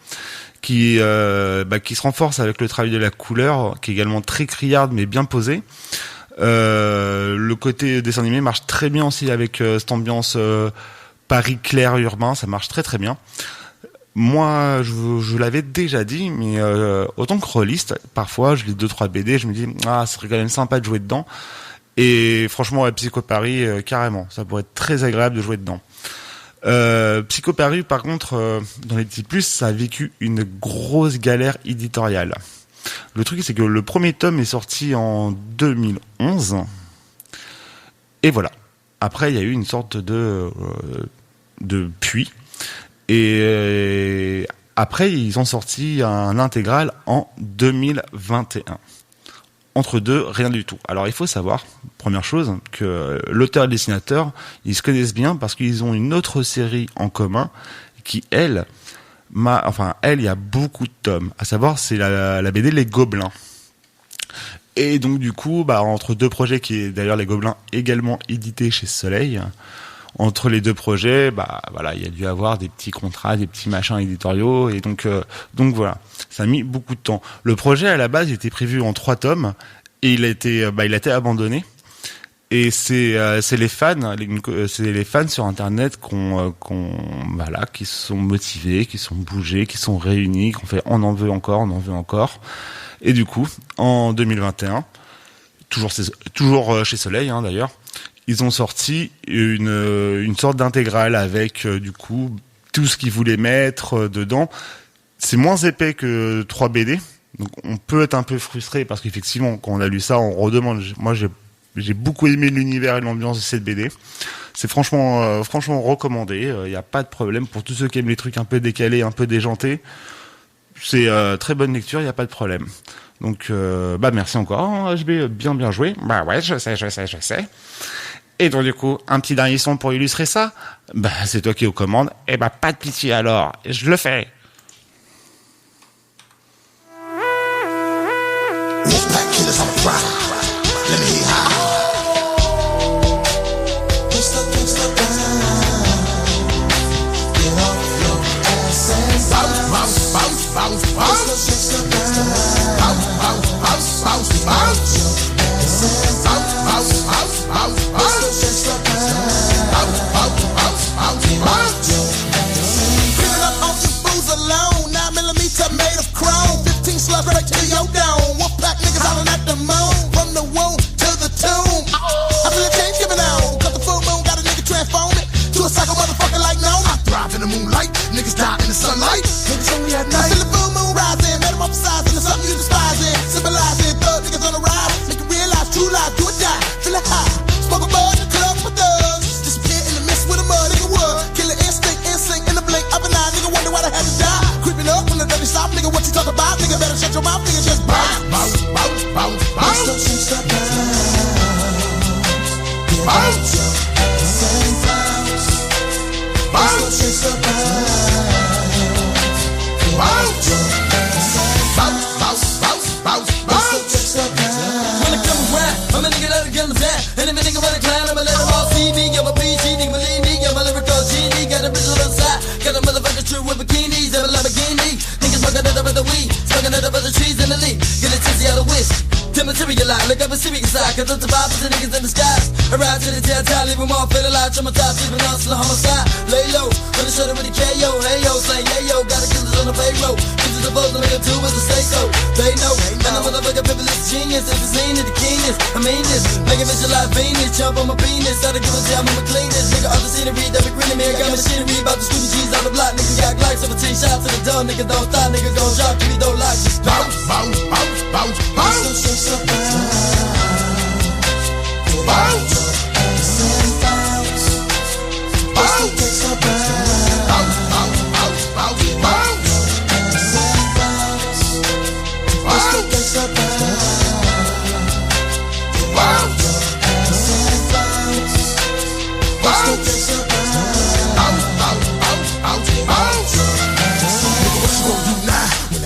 qui se renforce avec le travail de la couleur, qui est également très criarde mais bien posé. Le côté dessin animé marche très bien aussi avec cette ambiance Paris clair urbain, ça marche très très bien. Moi, je l'avais déjà dit, mais autant que rôliste, parfois je lis 2-3 BD, je me dis ça serait quand même sympa de jouer dedans. Et franchement, ouais, Psycho Paris, carrément, ça pourrait être très agréable de jouer dedans. Psycho Paris, par contre, dans les petits plus, ça a vécu une grosse galère éditoriale. Le truc, c'est que le premier tome est sorti en 2011. Et voilà. Après, il y a eu une sorte de puits. Et après, ils ont sorti un intégral en 2021. Entre deux, rien du tout. Alors, il faut savoir, première chose, que l'auteur et le dessinateur, ils se connaissent bien parce qu'ils ont une autre série en commun qui, elle, il y a beaucoup de tomes. À savoir, c'est la BD Les Gobelins. Et donc, du coup, entre deux projets qui est d'ailleurs Les Gobelins également édité chez Soleil, entre les deux projets, il y a dû avoir des petits contrats, des petits machins éditoriaux, et donc voilà, ça a mis beaucoup de temps. Le projet à la base était prévu en 3 tomes, et il a été abandonné. Et c'est les fans sur internet qui se sont motivés, qui sont bougés, qui sont réunis, qui ont fait on en veut encore. Et du coup, en 2021, toujours chez Soleil d'ailleurs, ils ont sorti une sorte d'intégrale avec du coup tout ce qu'ils voulaient mettre dedans. C'est moins épais que 3 BD, donc on peut être un peu frustré parce qu'effectivement quand on a lu ça, on redemande. Moi j'ai beaucoup aimé l'univers et l'ambiance de cette BD. C'est franchement recommandé. Il n'y a pas de problème pour tous ceux qui aiment les trucs un peu décalés, un peu déjantés. C'est très bonne lecture, il n'y a pas de problème. Donc merci encore HB, bien joué. Ouais, je sais. Et donc du coup, un petit dernier son pour illustrer ça. C'est toi qui es aux commandes. Et pas de pitié alors, je le fais. Wolfpack killers on the Friday. Let me hear you holler. Sunlight, niggas only at night. I feel the full moon rising, metamorphosizing into something you despising. Symbolizing thug niggas on the rise, make you realize true life, do or die. Feel it high, smoke a bud in the club with thugs. Disappear in the mist with a mud, nigga wood. Killer instinct in the blink of an eye. Nigga wonder why they had to die. Creeping up from the dirty south, nigga, what you talk about? Nigga better shut your mouth, nigga, just bounce. Bounce. Bounce. When I come around, I'm a nigga that'll get them down. And if a nigga wanna clown, I'ma let them all see me. I'm a PG, nigga believe me. I'm a lyrical genie. Got a bitch on the side. Got a motherfucker true with bikinis. I'm a Lamborghini. Niggas smoking it up with the weed. Smoking it up with the trees in the leaf. Get a tizzy out of whisk. Tell materialize, look up and see me inside. Cause I'm the vibes of the niggas in the skies. I ride to the downtown, leave them all feeling alive. Traumatized, sleeping on the homicide. Lay low, on the shoulder with the KO. Hey yo, say yeah yo, got the killers on the payroll. Bitches supposed to make them do as I say so. They know, and I'm a motherfucking pimpin' genius. If it's lean to the keenness, I mean this. Make a bitch alive, Venus, jump on my penis. Gotta give a damn, I'ma clean this. Nigga, all the scenery, that be grinning me. I got machinery, about the squeaky G's on the block. Nigga got Glocks, 17 shots to the dome. Nigga don't stop, nigga don't drop, give me don't lock. Just bounce.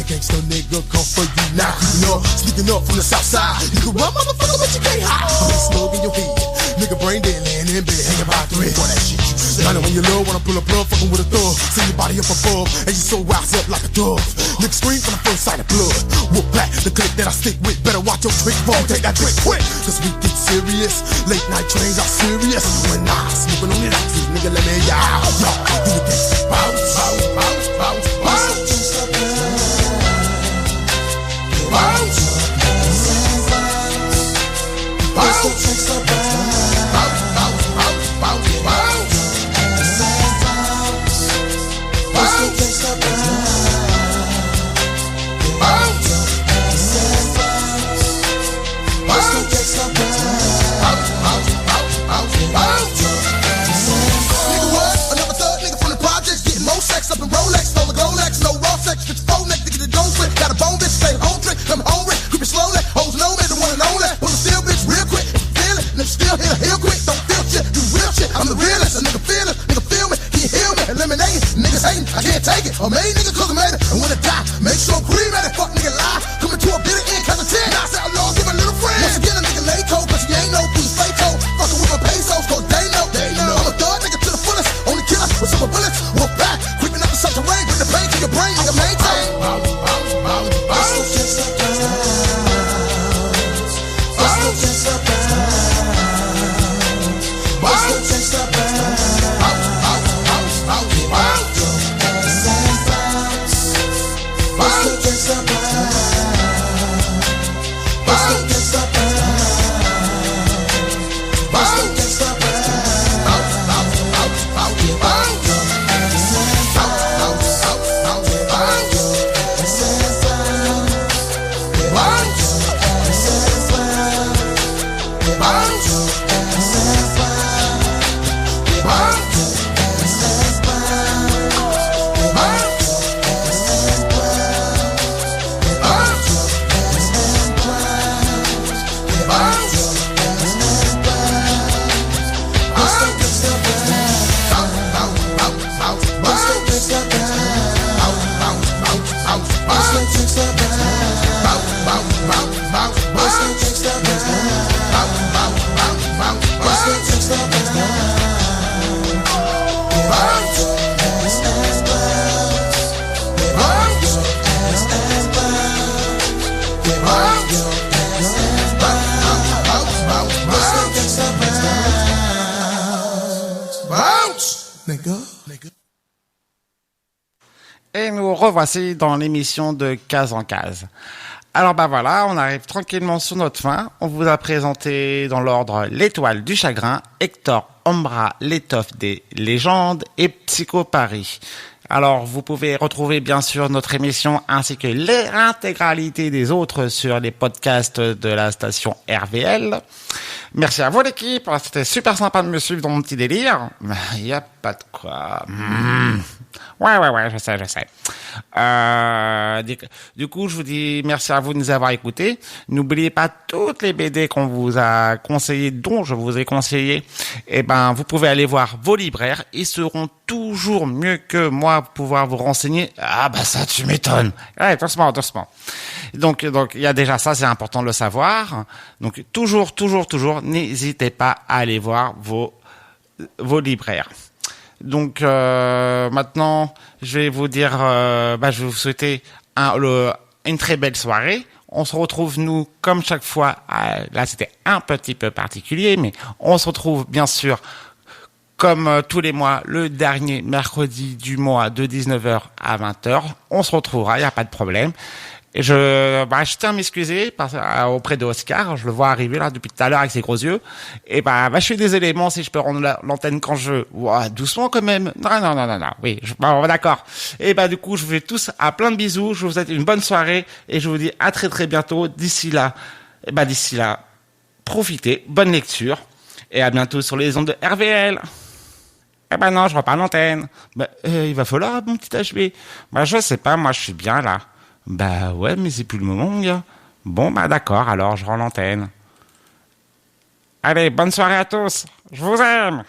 Gangsta nigga come for you now. Creeping up, sneaking up from the south side. You can run, motherfucker, but you can't hide. I'm in smoke in your head. Nigga brain dead, laying in bed, hanging by a thread. Boy, that shit you said. I know when you love, when I pull a plug, fucking with a thug. See your body up above, and you so rise up like a dove. Nigga scream from the first sight of blood. Whoop back, the click that I stick with. Better watch your trick, ball, take that trick quick. Cause we get serious. Late night trains are serious. When I smoking on it, I see, nigga, let me out. Yo, do the gangsta bounce. Bounce. A main nigga cause I made it. And when I die, make sure I'm cremated. Fuck nigga lie. Coming to a bitter end, count to 10. Now I say outlaw, give a little friend. Once again, a nigga lay cold, cause he ain't no piece fake cold. Fucking with my pesos, cause they know. I'm a thug nigga to the fullest. Only killer with silver bullets. Walk back, creeping up in such a rain. Bring the pain to your brain, nigga maintain. Et nous revoici dans l'émission de Case en Case. Alors bah voilà, on arrive tranquillement sur notre fin. On vous a présenté dans l'ordre l'Étoile du Chagrin, Hector Ombra, l'étoffe des légendes et Psycho Paris. Alors vous pouvez retrouver bien sûr notre émission ainsi que l'intégralité des autres sur les podcasts de la station RVL. Merci à vous l'équipe, c'était super sympa de me suivre dans mon petit délire. Il y a pas de quoi. Ouais, je sais. Du coup, je vous dis merci à vous de nous avoir écoutés. N'oubliez pas toutes les BD qu'on vous a conseillées, dont je vous ai conseillé. Eh ben, vous pouvez aller voir vos libraires. Ils seront toujours mieux que moi pour pouvoir vous renseigner. Ah bah ça, tu m'étonnes. Ouais, doucement. Donc, il y a déjà ça, c'est important de le savoir. Donc, toujours, n'hésitez pas à aller voir vos libraires. Donc maintenant, je vais vous dire, je vais vous souhaiter une très belle soirée. On se retrouve, nous, comme chaque fois, là c'était un petit peu particulier, mais on se retrouve bien sûr, comme tous les mois, le dernier mercredi du mois de 19h à 20h. On se retrouvera, il n'y a pas de problème. Et je tiens à m'excuser auprès de Oscar. Je le vois arriver là depuis tout à l'heure avec ses gros yeux. Et je suis désolé, bon, si je peux rendre l'antenne quand je veux. Ouah, doucement quand même. Non. Oui, d'accord. Et du coup, je vous fais tous à plein de bisous. Je vous souhaite une bonne soirée et je vous dis à très très bientôt. D'ici là, profitez, bonne lecture et à bientôt sur les ondes de RVL. Non, je repars l'antenne. Il va falloir mon petit HB. Je sais pas, moi je suis bien là. Ouais, mais c'est plus le moment, mon gars. Bon, d'accord, alors je rends l'antenne. Allez, bonne soirée à tous. Je vous aime.